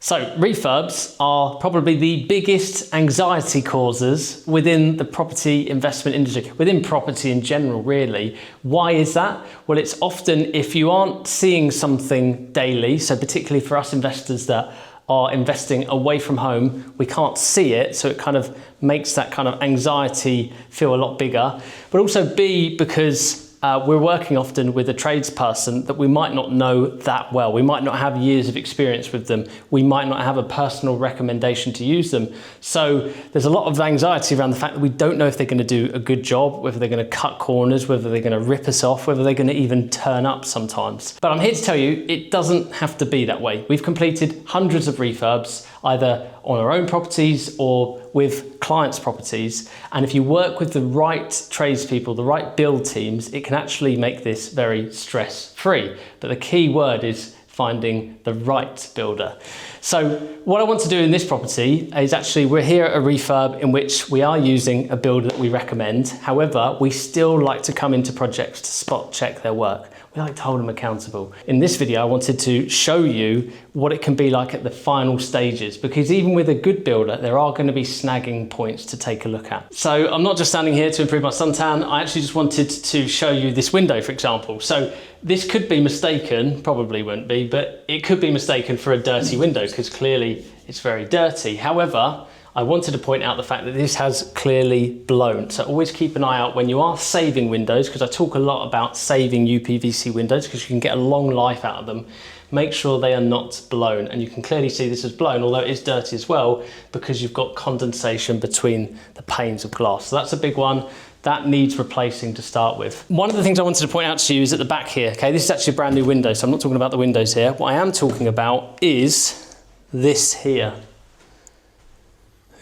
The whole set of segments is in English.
So refurbs are probably the biggest anxiety causers within the property investment industry, within property in general, really. Why is that? Well, it's often if you aren't seeing something daily, so particularly for us investors that are investing away from home, we can't see it, so it kind of makes that kind of anxiety feel a lot bigger. But also B, because we're working often with a tradesperson that we might not know that well. We might not have years of experience with them. We might not have a personal recommendation to use them. So there's a lot of anxiety around the fact that we don't know if they're going to do a good job, whether they're going to cut corners, whether they're going to rip us off, whether they're going to even turn up sometimes. But I'm here to tell you, it doesn't have to be that way. We've completed hundreds of refurbs, either on our own properties or with clients' properties. And if you work with the right tradespeople, the right build teams, it can actually make this very stress-free. But the key word is finding the right builder. So what I want to do in this property is actually, we're here at a refurb in which we are using a builder that we recommend. However, we still like to come into projects to spot check their work. We like to hold them accountable. In this video, I wanted to show you what it can be like at the final stages, because even with a good builder, there are going to be snagging points to take a look at. So I'm not just standing here to improve my suntan. I actually just wanted to show you this window, for example. So this could be mistaken, probably won't be, but it could be mistaken for a dirty window because clearly it's very dirty. However, I wanted to point out the fact that this has clearly blown. So always keep an eye out when you are saving windows, because I talk a lot about saving UPVC windows because you can get a long life out of them. Make sure they are not blown. And you can clearly see this is blown, although it is dirty as well, because you've got condensation between the panes of glass. So that's a big one. That needs replacing to start with. One of the things I wanted to point out to you is at the back here. Okay, this is actually a brand new window, so I'm not talking about the windows here. What I am talking about is this here.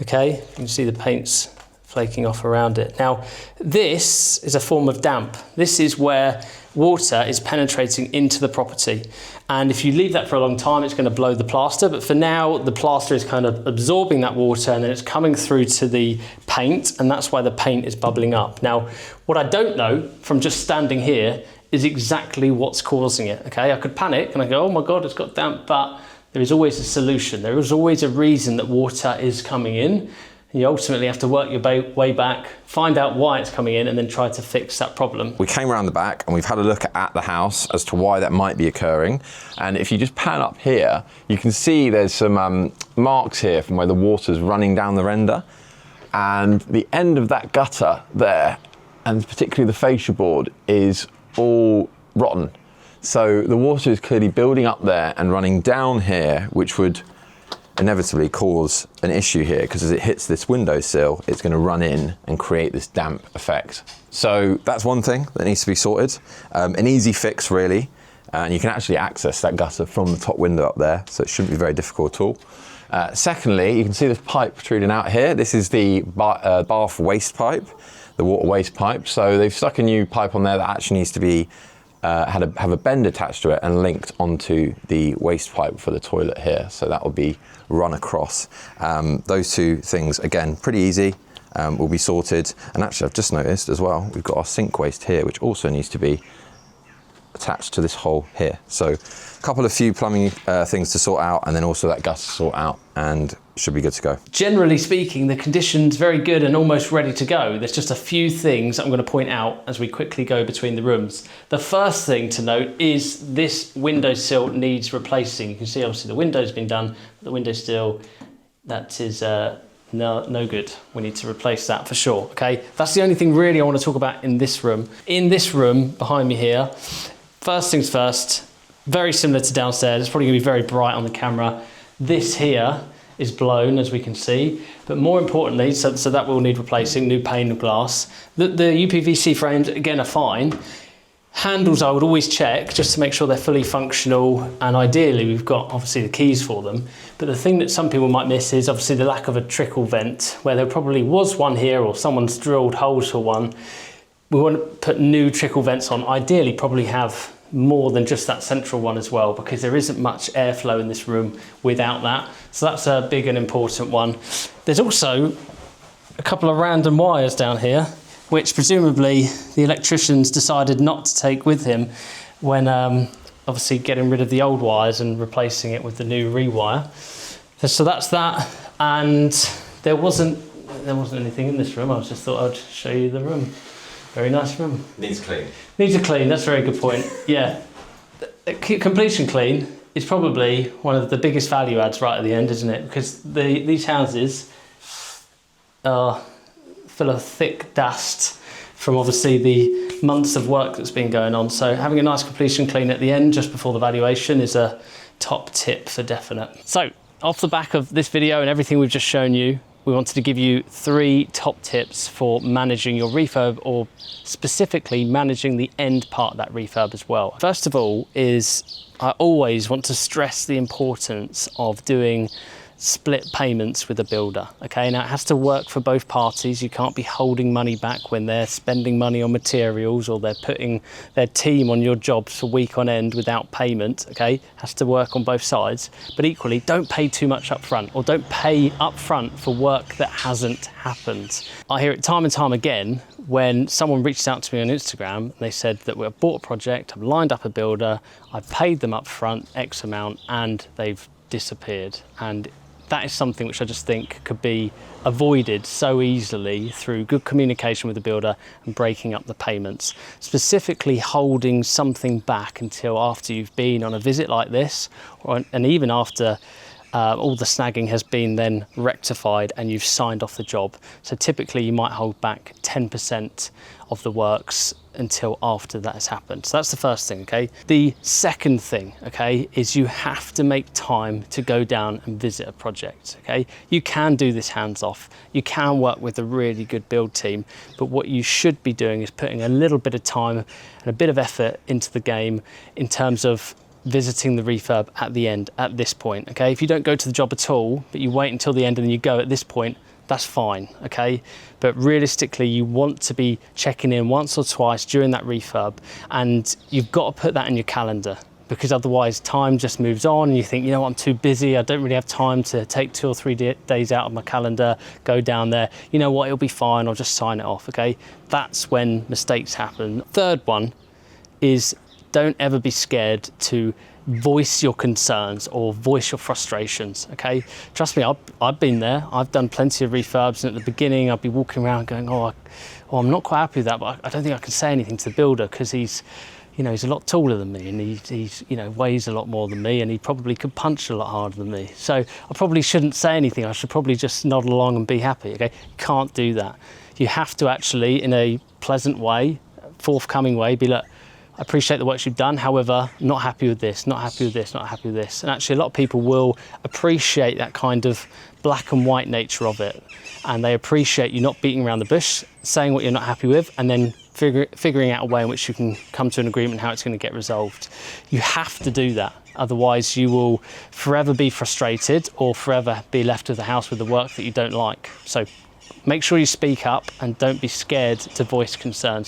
Okay, you can see the paint's flaking off around it. Now, this is a form of damp. This is where water is penetrating into the property. And if you leave that for a long time, it's going to blow the plaster. But for now, the plaster is kind of absorbing that water and then it's coming through to the paint, and that's why the paint is bubbling up. Now, what I don't know from just standing here is exactly what's causing it. Okay, I could panic and I go, oh my God, it's got damp, but there is always a solution. There is always a reason that water is coming in. And you ultimately have to work your way back, find out why it's coming in, and then try to fix that problem. We came around the back and we've had a look at the house as to why that might be occurring. And if you just pan up here, you can see there's some marks here from where the water's running down the render. And the end of that gutter there, and particularly the fascia board, is all rotten. So the water is clearly building up there and running down here, which would inevitably cause an issue here, because as it hits this windowsill, it's going to run in and create this damp effect. So that's one thing that needs to be sorted. An easy fix, really, and you can actually access that gutter from the top window up there, so it shouldn't be very difficult at all. Secondly, you can see this pipe protruding out here. This is the bath waste pipe, the water waste pipe. So they've stuck a new pipe on there that actually needs to be have a bend attached to it and linked onto the waste pipe for the toilet here. So that will be run across. Those two things, again, pretty easy, will be sorted. And actually, I've just noticed as well, we've got our sink waste here, which also needs to be attached to this hole here. So a few plumbing things to sort out, and then also that gutter to sort out, and should be good to go. Generally speaking, the condition's very good and almost ready to go. There's just a few things I'm going to point out as we quickly go between the rooms. The first thing to note is this windowsill needs replacing. You can see obviously the window's been done, but the windowsill, that is no good. We need to replace that for sure. Okay, that's the only thing really I want to talk about in this room. In this room behind me here, first things first, very similar to downstairs. It's probably going to be very bright on the camera. This here is blown, as we can see, but more importantly, so that will need replacing, new pane of glass. The UPVC frames, again, are fine. Handles I would always check just to make sure they're fully functional, and ideally we've got obviously the keys for them. But the thing that some people might miss is obviously the lack of a trickle vent, where there probably was one here or someone's drilled holes for one. We want to put new trickle vents on, ideally probably have more than just that central one as well, because there isn't much airflow in this room without that. So that's a big and important one. There's also a couple of random wires down here, which presumably the electricians decided not to take with him when obviously getting rid of the old wires and replacing it with the new rewire. So that's that, and there wasn't anything in this room. I just thought I'd show you the room. Very nice room. Needs clean. Needs a clean. That's a very good point. Yeah, completion clean is probably one of the biggest value adds right at the end, isn't it? Because these houses are full of thick dust from obviously the months of work that's been going on. So having a nice completion clean at the end just before the valuation is a top tip for definite. So off the back of this video and everything we've just shown you, we wanted to give you 3 top tips for managing your refurb, or specifically managing the end part of that refurb as well. First of all is, I always want to stress the importance of doing split payments with a builder. Okay, now it has to work for both parties. You can't be holding money back when they're spending money on materials, or they're putting their team on your jobs for week on end without payment. Okay, has to work on both sides. But equally, don't pay too much up front, or don't pay up front for work that hasn't happened. I hear it time and time again when someone reaches out to me on Instagram and they said that we've bought a project, I've lined up a builder, I've paid them up front X amount, and they've disappeared. And that is something which I just think could be avoided so easily through good communication with the builder and breaking up the payments. Specifically holding something back until after you've been on a visit like this, and even after all the snagging has been then rectified and you've signed off the job. So typically you might hold back 10% of the works until after that has happened. So that's the first thing, okay? The second thing, okay, is you have to make time to go down and visit a project, okay? You can do this hands off. You can work with a really good build team, but what you should be doing is putting a little bit of time and a bit of effort into the game in terms of visiting the refurb at the end, at this point, okay? If you don't go to the job at all, but you wait until the end and then you go at this point, that's fine, okay? But realistically, you want to be checking in once or twice during that refurb, and you've got to put that in your calendar, because otherwise time just moves on and you think, you know what, I'm too busy, I don't really have time to take 2 or 3 days out of my calendar, go down there, you know what, it'll be fine, I'll just sign it off, okay? That's when mistakes happen. Third one is, don't ever be scared to voice your concerns or voice your frustrations, okay? Trust me, I've been there. I've done plenty of refurbs, and at the beginning I'd be walking around going, I'm not quite happy with that, but I don't think I can say anything to the builder because he's a lot taller than me, and he's weighs a lot more than me, and he probably could punch a lot harder than me. So I probably shouldn't say anything. I should probably just nod along and be happy, okay? You can't do that. You have to actually, in a pleasant way, forthcoming way, be like, I appreciate the work you've done, however, not happy with this, not happy with this, not happy with this. And actually a lot of people will appreciate that kind of black and white nature of it. And they appreciate you not beating around the bush, saying what you're not happy with, and then figuring out a way in which you can come to an agreement how it's going to get resolved. You have to do that. Otherwise you will forever be frustrated, or forever be left with a house with the work that you don't like. So make sure you speak up and don't be scared to voice concerns.